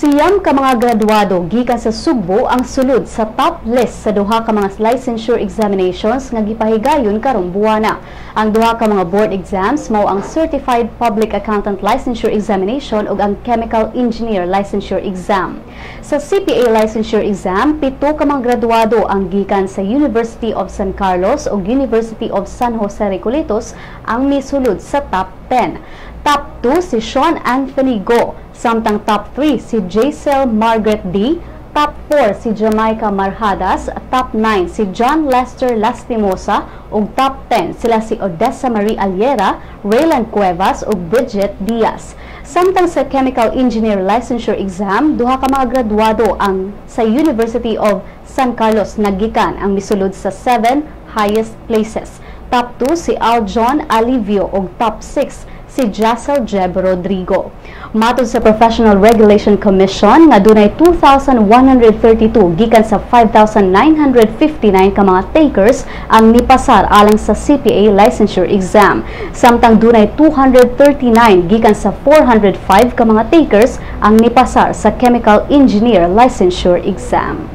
Siyam ka mga graduado gikan sa Sugbo ang sulod sa top list sa duha ka mga licensure examinations nga gipahigayon karong buwana. Ang duha ka mga board exams mao ang Certified Public Accountant Licensure Examination ug ang Chemical Engineer Licensure Exam. Sa CPA Licensure Exam, 7 ka mga graduado ang gikan sa University of San Carlos ug University of San Jose Recoletos ang misulod sa top 10. Top 2 si Sean Anthony Go, samtang top 3 si Jaisel Margaret D, top 4 si Jamaica Marhadas, top 9 si John Lester Lastimosa, ug top 10 sila si Odessa Marie Aliera, Raylan Cuevas ug Bridget Diaz. Samtang sa Chemical Engineer Licensure Exam, duha ka mga graduado ang sa University of San Carlos nagikan ang misulod sa 7 highest places. Top 2 si Aljon Alivio ug top 6 si Jassel Jeb Rodrigo. Matod sa Professional Regulation Commission nga dunay 2,132 gikan sa 5,959 ka mga takers ang nipasar alang sa CPA Licensure Exam. Samtang dunay 239 gikan sa 405 ka mga takers ang nipasar sa Chemical Engineer Licensure Exam.